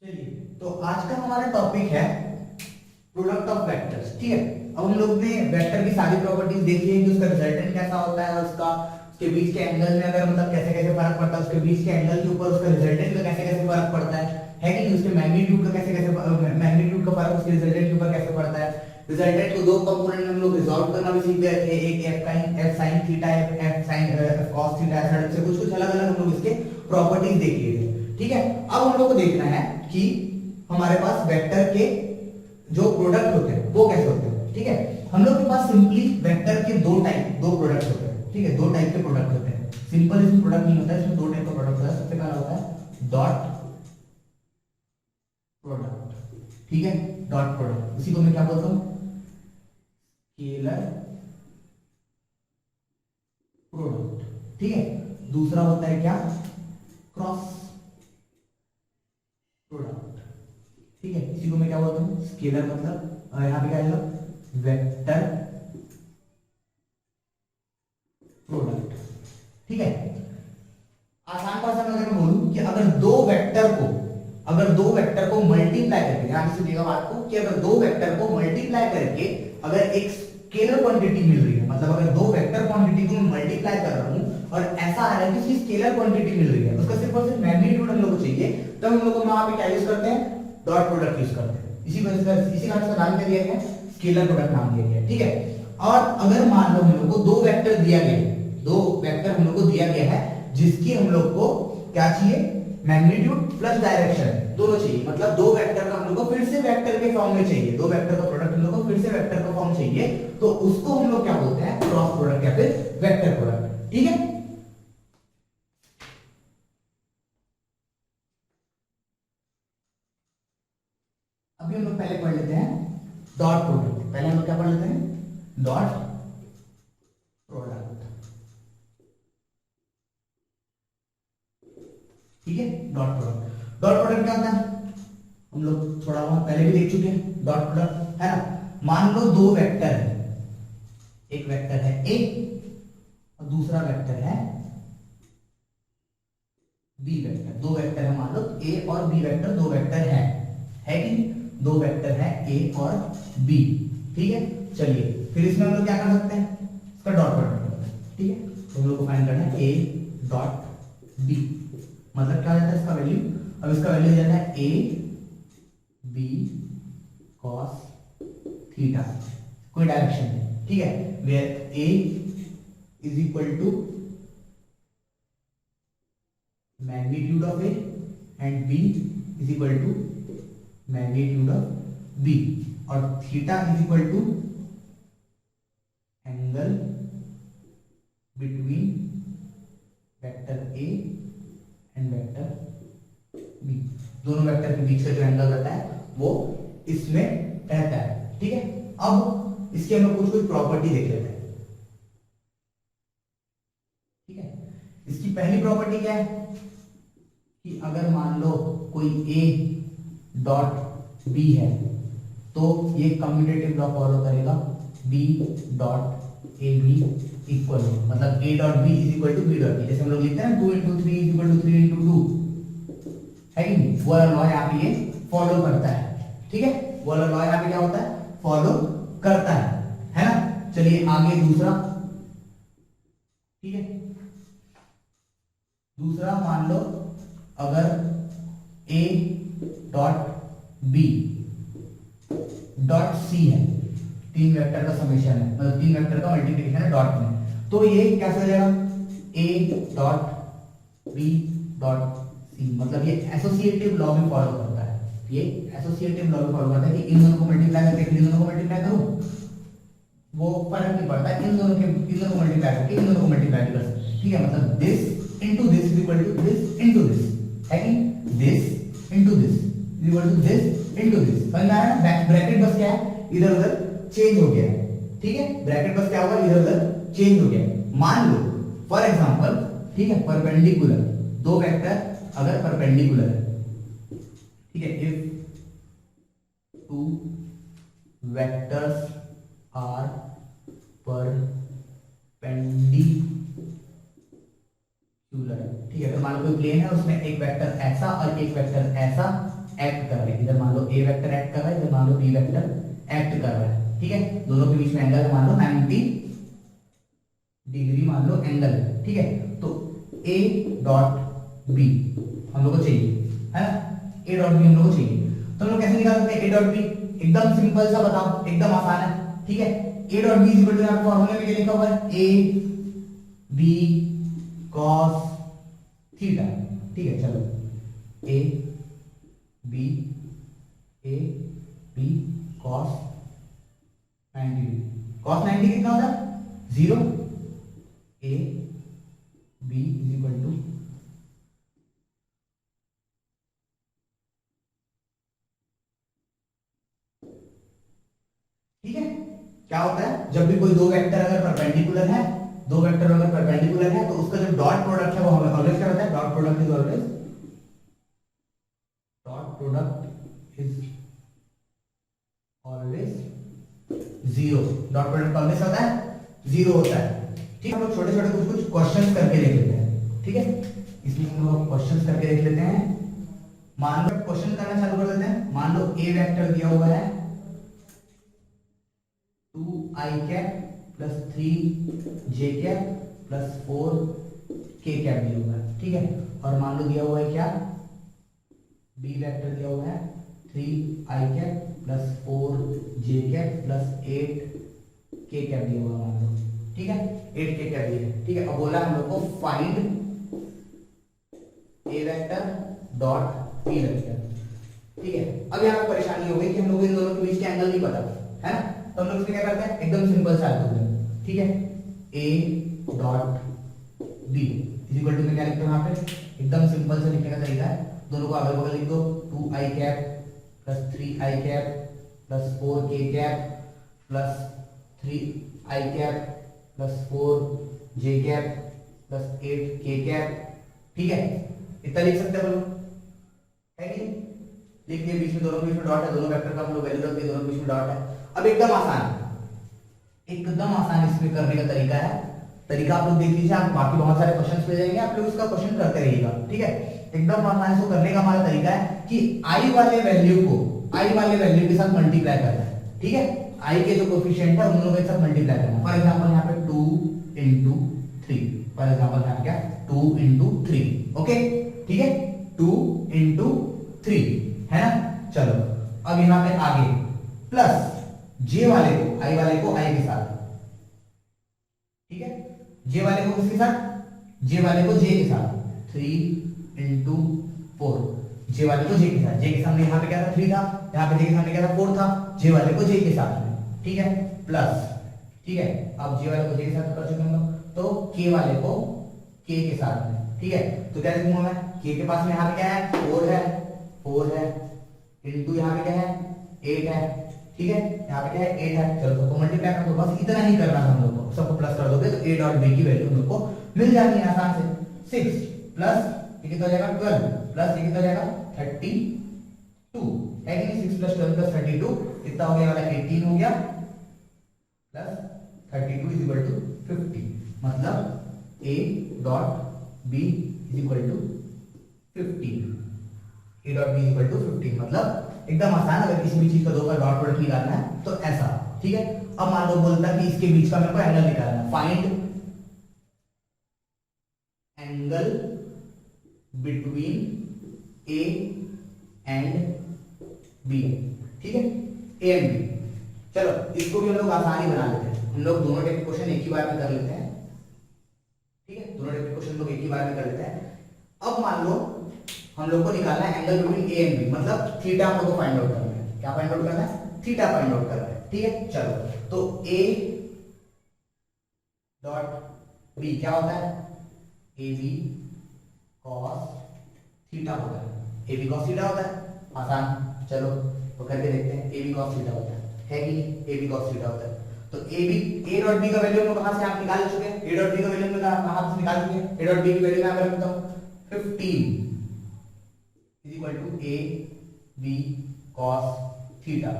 चलिए, तो आज का हमारा टॉपिक है प्रोडक्ट ऑफ वेक्टर्स। ठीक है, अब हम लोग ने वेक्टर की सारी प्रॉपर्टीज देखी है कि उसका रिजल्टेंट कैसा होता है और उसके बीच के एंगल में अगर मतलब कैसे कैसे फर्क पड़ता है, उसके बीच के एंगल के ऊपर उसका रिजल्टेंट का कैसे कैसे फर्क पड़ता है कि नहीं, उसके मैग्नीट्यूड का कैसे कैसे मैग्नीट्यूड का फर्क उसके रिजल्टेंट के ऊपर कैसे पड़ता है। रिजल्टेंट को दो कंपोनेंट में हम लोग रिजॉल्व करना भी सीख गए थे, एक F sine theta, F sine cos theta, ऐसा से कुछ कुछ अलग अलग हम लोग इसके प्रॉपर्टीज देख लिए थे। ठीक है, अब हम लोग को देखना है कि हमारे पास वेक्टर के जो प्रोडक्ट होते हैं वो कैसे होते हैं। ठीक है, हम लोग के पास सिंपली वेक्टर के दो प्रोडक्ट होते हैं। ठीक है, दो टाइप के प्रोडक्ट होते हैं। सिंपल इसमें प्रोडक्ट नहीं होता है, इसमें दो टाइप का प्रोडक्ट होता है। सबसे पहला होता है डॉट प्रोडक्ट। ठीक है, डॉट प्रोडक्ट, इसी को मैं क्या बोलता हूं, स्केलर प्रोडक्ट। ठीक है, दूसरा होता है क्या, क्रॉस प्रोडक्ट। ठीक है, इसी को मैं क्या बोलता हूं, स्केलर मतलब यहां पे क्या आएगा, वेक्टर प्रोडक्ट। ठीक है, आसान भाषा में अगर मैं बोलूं कि अगर दो वेक्टर को मल्टीप्लाई करके, ध्यान से सुनिएगा बात को, कि अगर दो वेक्टर को मल्टीप्लाई करके अगर एक स्केलर क्वांटिटी मिल रही है, मतलब अगर दो वेक्टर क्वांटिटी को मैं मल्टीप्लाई कर रहा हूं और ऐसा आ रहा है कि उसकी स्केलर क्वांटिटी मिल रही है, उसका सिर्फ और सिर्फ मैग्नीट्यूड हम लोग को चाहिए, तब हम लोग वहां पे क्या यूज करते हैं, डॉट प्रोडक्ट यूज करते हैं। इसी कारण से नाम क्या दिया गया, स्केलर प्रोडक्ट नाम दिया गया। ठीक है, और अगर मान लो हम लोग को दो वेक्टर हम लोग को दिया गया है जिसकी हम लोग को क्या चाहिए, मैग्नीट्यूड प्लस डायरेक्शन दोनों चाहिए, मतलब दो वेक्टर का हम लोग को फिर से वेक्टर के फॉर्म में चाहिए, दो वेक्टर का प्रोडक्ट हम लोग को फिर से वेक्टर का फॉर्म चाहिए, तो उसको हम लोग क्या बोलते हैं, क्रॉस प्रोडक्ट या फिर वेक्टर प्रोडक्ट। ठीक है, अभी हम लोग पहले पढ़ लेते हैं डॉट प्रोडक्ट। पहले हम लोग क्या पढ़ लेते हैं, डॉट प्रोडक्ट। ठीक है, डॉट प्रोडक्ट क्या होता है, हम लोग थोड़ा वहां पहले भी देख चुके हैं। डॉट प्रोडक्ट है ना, मान लो दो वेक्टर है, एक वेक्टर है ए और दूसरा वेक्टर है बी वेक्टर। दो वेक्टर है, मान लो ए और बी वेक्टर, दो वेक्टर है कि दो वेक्टर है ए और बी। ठीक है, चलिए फिर इसमें हम लोग क्या कर सकते हैं, इसका डॉट प्रोडक्ट करते हैं। ठीक है, तो हम लोग को फाइंड करना है ए डॉट बी, मतलब क्या हो जाता है इसका वैल्यू, अब इसका वैल्यू जाता है ए बी कॉस थीटा, कोई डायरेक्शन है। ठीक है, where a is equal to magnitude of a and b is equal to magnitude of b, और theta is equal to angle between vector a and vector b. दोनों vector के बीच का जो एंगल रहता है वो इसमें रहता है। ठीक है, अब इसके हम लोग कुछ प्रॉपर्टी देख लेते हैं। ठीक है, इसकी पहली प्रॉपर्टी क्या है कि अगर मान लो कोई ए डॉट बी है तो ये कम्यूटेटिव लॉ फॉलो करेगा, b dot a b equal, मतलब a dot B is equal to b dot b, जैसे हम लोग लिखते हैं ना 2 into 3 is equal to 3 into 2, है कि नहीं, वो लॉ यहाँ पे ये फॉलो करता है। ठीक है, वो लॉ यहाँ पे क्या होता है, फॉलो करता है ना। चलिए आगे दूसरा। ठीक है, दूसरा मान लो अगर A dot B dot C है, तीन वेक्टर का समेशन है, मतलब तीन वेक्टर का मल्टीप्लिकेशन है डॉट में, तो ये कैसे हो जाएगा, A dot B dot C, मतलब ये एसोसिएटिव लॉ भी फॉलो करता है, ये एसोसिएटिव लॉ भी फॉलो करता है कि इन दोनों को मल्टीप्लाई करके इन दोनों को मल्टीप्लाई करूं, वो फर्क नहीं पड़ता, इन दोनों को मल्टीप्लाई करके इन दोनों को मल्टीप्लाई कर सकते हैं। ठीक है, मतलब this into this is equal to this into this, है कि this into this is equal to this into this. समझ में आया ना, ब्रैकेट बस क्या है, इधर उधर चेंज हो गया। ठीक है, ब्रैकेट बस क्या हुआ, इधर उधर चेंज हो गया। मान लो फॉर एग्जांपल, ठीक है, परपेंडिकुलर, दो वेक्टर अगर परपेंडिकुलर है, ठीक है, if two vectors are perpendicular, ठीक है, तो मान लो कोई प्लेन है, उसमें एक वेक्टर ऐसा और एक वेक्टर ऐसा एक्ट कर रहे हैं, इधर मान लो ए वेक्टर एक्ट कर रहा है, इधर मान लो बी वेक्टर एक्ट कर रहा है, ठीक है। दोनों के बीच में एंगल है मान लो 90 डिग्री मान लो एंगल है, ठीक है। तो ए डॉट बी हम लोग को चाहिए, है ना, ए डॉट बी हम लोग को चाहिए। तो हम लोग कैसे निकाल सकते हैं ए डॉट बी? एकदम सिंपल सा बताओ, एकदम आसान है, ठीक है। A dot B equal to यहां फॉर्मूले में क्या लिखा हुआ है? ए बी कॉस थीटा, ठीक है। चलो ए बी कॉस 90 कॉस 90 कितना होता है? 0। A B is equal to ठीक है। क्या होता है जब भी कोई दो वेक्टर अगर परपेंडिकुलर है, दो वेक्टर अगर परपेंडिकुलर है तो उसका जो डॉट प्रोडक्ट है वो हमें ऑलवेज क्या होता है? Dot product is always zero. Dot product always होता है जीरो होता है, ठीक है। हम लोग छोटे छोटे कुछ कुछ क्वेश्चंस करके देख लेते हैं, ठीक है। इसमें हम लोग क्वेश्चंस करके देख लेते हैं। मान लो क्वेश्चन करना चालू कर देते हैं। मान लो ए वेक्टर दिया हुआ है 2i cap plus 3j cap plus 4k cap दिया हुआ है, ठीक है। और मान लो दिया हुआ है क्या? बी वेक्टर दिया हुआ है 3i cap plus 4j cap plus 8k cap दिया हुआ मान लो, ठीक है। 8k कैप दिया है, ठीक है। अब बोला हम लोग को फाइंड ए वेक्टर डॉट बी वेक्टर, ठीक है। अब यहाँ पर परेशानी हो गई कि हम लोग इन दोनों के बीच के एंगल नहीं पता, है ना। तो हम लोग इसमें क्या करते हैं? एकदम सिंपल सा एल्गोरिथम, ठीक है। A dot B is equal to में क्या लिखते हो यहाँ पे? एकदम सिंपल से लिखने का तरीका है, दोनों को अगल बगल लिख दो। 2i cap plus 3i cap plus 4k cap plus 3i cap plus 4j cap plus 8k cap, ठीक है। इतना लिख सकते हैं बोलो, है कि लिख दिए। बीच में दोनों के बीच में डॉट है, दोनों वेक्टर का हम लोग वैल्यू रख दिए, दोनों के बीच में डॉट है। अब एकदम आसान इसमें करने का तरीका है। तरीका आप लोग देख लीजिए, आप बाकी बहुत सारे क्वेश्चंस पे जाएंगे, आप लोग उसका क्वेश्चन करते रहिएगा, ठीक है। एकदम आसान इसको करने का हमारा तरीका है कि i वाले वैल्यू के साथ मल्टीप्लाई करना है, ठीक है। i के जो कोफिशिएंट है उन दोनों के साथ मल्टीप्लाई करना है। फॉर एग्जांपल यहाँ पे 2 into 3, फॉर एग्जांपल यहाँ पे क्या 2 into 3, ओके, ठीक है। 2 into 3 है ना। चलो अब यहाँ पे आगे प्लस j वाले को i के साथ, ठीक है। j वाले को किसके साथ? j वाले को j के साथ 3 into 4, j वाले को j के साथ। j के सामने यहाँ पे क्या था? 3 था, यहाँ पे j के सामने क्या था? 4 था। j वाले को j के साथ में, ठीक है, प्लस, ठीक है। अब j वाले को j के साथ कर चुके हम लोग, तो k वाले को k के साथ में, ठीक है। तो क्या लिखूंगा मैं? k के पास में यहाँ पे क्या है? 4 है इंटू यहाँ पे क्या है? 8 है, ठीक है। यहाँ पे क्या है? 8 है। चलो सबको मल्टीप्लाई कर दो, बस इतना ही करना है हम लोग को। सबको प्लस कर दोगे तो a डॉट b की वैल्यू हम लोग को मिल जानी है आसान से। 6 प्लस ये कितना हो जाएगा? 12 प्लस ये कितना हो जाएगा? 32 है कि नहीं। 6 प्लस 12 प्लस 32 कितना हो गया? वाला 18 हो गया प्लस 32 इज इक्वल टू 50। मतलब a dot b is equal to 15। a dot b is equal to 15 मतलब एकदम आसान। अगर किसी भी चीज का दो का डॉट प्रोडक्ट निकालना है तो ऐसा, ठीक है। अब मान लो बोलता है कि इसके बीच का मेरे को एंगल निकालना है। Find angle between a and b, ठीक है, a एंड b। चलो इसको भी हम लोग आसानी बना लेते हैं। हम लोग दोनों टाइप के क्वेश्चन एक ही बार में कर लेते हैं, ठीक है। दोनों टाइप के क्वेश्चन लोग एक ही बार में कर लेते हैं। अब मान लो हम लोग को निकालना है angle between a and b, मतलब थीटा हम लोग को फाइंड आउट करना है। क्या फाइंड आउट करना है? थीटा फाइंड आउट करना है, ठीक है। चलो तो a डॉट b क्या होता है? ab cos थीटा होता है। ab cos थीटा होता है, आसान। चलो तो करके देखते हैं। ab cos थीटा होता है कि नहीं? ab cos थीटा होता है। तो a डॉट b का वैल्यू हम कहां से आप निकाल चुके हैं? a डॉट b का वैल्यू हम कहां से निकाल चुके हैं? a डॉट b की वैल्यू मैं यहां पर रखता हूं 15 is equal to a b cos theta.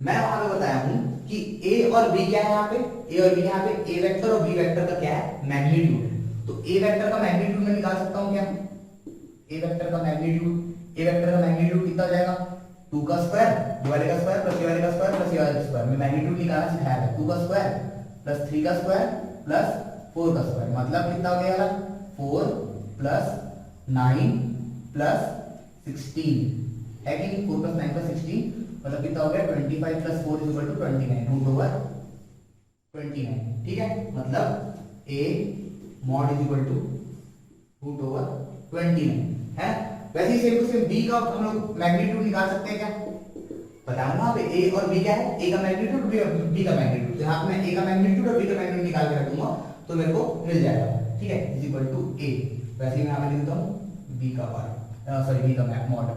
मैं वहां पे बताया हूं कि a और b क्या है यहाँ पे? a और b यहाँ पे a वेक्टर और b वेक्टर का क्या है? मैग्नीट्यूड है। तो a वेक्टर का मैग्नीट्यूड मैं निकाल सकता हूं क्या? a वेक्टर का मैग्नीट्यूड ए वेक्टर का मैग्नीट्यूड कितना हो जाएगा 2 का स्क्वायर, ये वाले का स्क्वायर प्लस ये वाले का स्क्वायर प्लस ये वाले का स्क्वायर में मैग्नीट्यूड निकालना सिखाया था। 2 का स्क्वायर प्लस 3 का स्क्वायर प्लस 4 का स्क्वायर मतलब कितना हो गया 4 प्लस 9 प्लस 16 है कि 4 प्लस 9 प्लस 16 मतलब कितना हो गया 25 plus 4 is equal to 29 root over 29। ठीक है, मतलब a mod is equal to root over 29 है। वैसे ही सेम टू सेम b का हम लोग मैग्नीट्यूड निकाल सकते हैं क्या, बताओ ना। अब a और b क्या है, a का मैग्नीट्यूड b का मैग्नीट्यूड, तो यहाँ पे मैं a का मैग्नीट्यूड और b का मैग्नीट्यूड निकाल के रखूंगा तो मेरे को मिल जाएगा। ठीक है, इज इक्वल टू a। वैसे ही मैं यहाँ पे लिखता हूँ b का पार्ट, सॉरी b का मॉड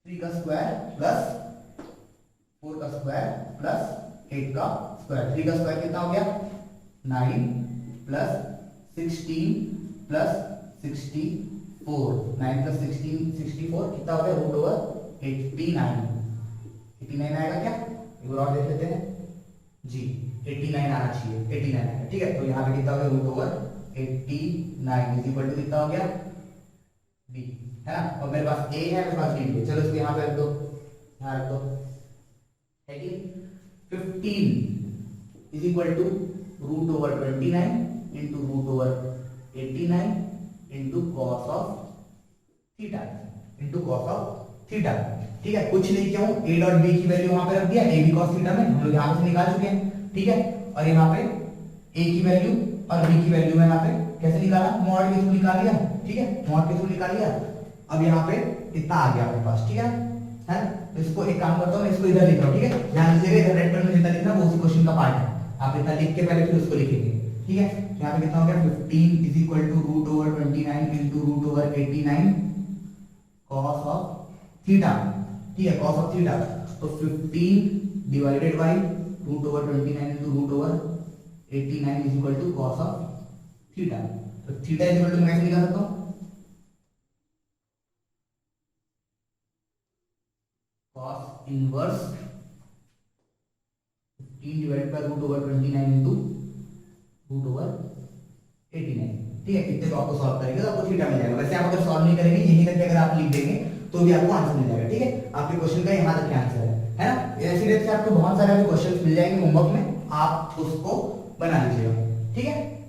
3 का स्क्वायर प्लस 4 का स्क्वायर प्लस 8 का स्क्वायर। 3 का स्क्वायर कितना हो गया 9 प्लस 16 प्लस 64, 9 प्लस 16 64 कितना हो गया रूट ओवर 89 आएगा क्या, एक बार और देख लेते हैं जी। 89 आना चाहिए, 89 आएगा। ठीक है, तो यहाँ पे कितना हो गया root over 89 is equal to कितना हो गया b है ना। और मेरे पास a है, मेरे पास b है, चलो इसको यहाँ पे रख दो, यहाँ रख दो है कि 15 is equal to root over 29 into root over 89 into cos of theta, into cos of theta. ठीक है, कुछ नहीं किया हूं, a डॉट b की वैल्यू वहां पे रख दिया, a b cos थीटा में हम लोग यहां से निकाल चुके हैं। ठीक है, और यहाँ पे a की वैल्यू और b की वैल्यू में यहाँ पे कैसे निकाला, मॉड के थ्रू निकाल लिया। ठीक है, मॉड के थ्रू निकाल लिया। अब यहाँ पे इतना आ गया अपने पास। ठीक है, तो इसको एक काम करता हूँ, मैं इसको इधर लिख रहा हूँ। ठीक है, ध्यान दीजिएगा, इधर रेड पेन में जितना लिखना वो उसी क्वेश्चन का पार्ट है, आप इतना लिख के पहले फिर उसको लिखेंगे। ठीक है, तो यहाँ पे कितना हो गया 15 is equal to root over 29 into root over 89 cos of theta. ठीक है, कॉस ऑफ थीटा, तो 15 divided by root over 29 into root over 89 is equal to cos of theta. तो थीटा इज इक्वल टू मैं कैसे निकाल सकता हूँ, cos inverse 15 divided by root over 29 into root over 89। ठीक है, कितने को आपको सॉल्व करेंगे तो आपको थीटा मिल जाएगा। वैसे आप अगर सॉल्व नहीं करेंगे, यही करके अगर आप लिख देंगे तो भी आपको आंसर मिल जाएगा। ठीक है, आपके क्वेश्चन का यहाँ तक आंसर है ना। ऐसी रेट से आपको बहुत सारे क्वेश्चन मिल जाएंगे होमवर्क में, आप उसको बना लीजिएगा। ठीक है।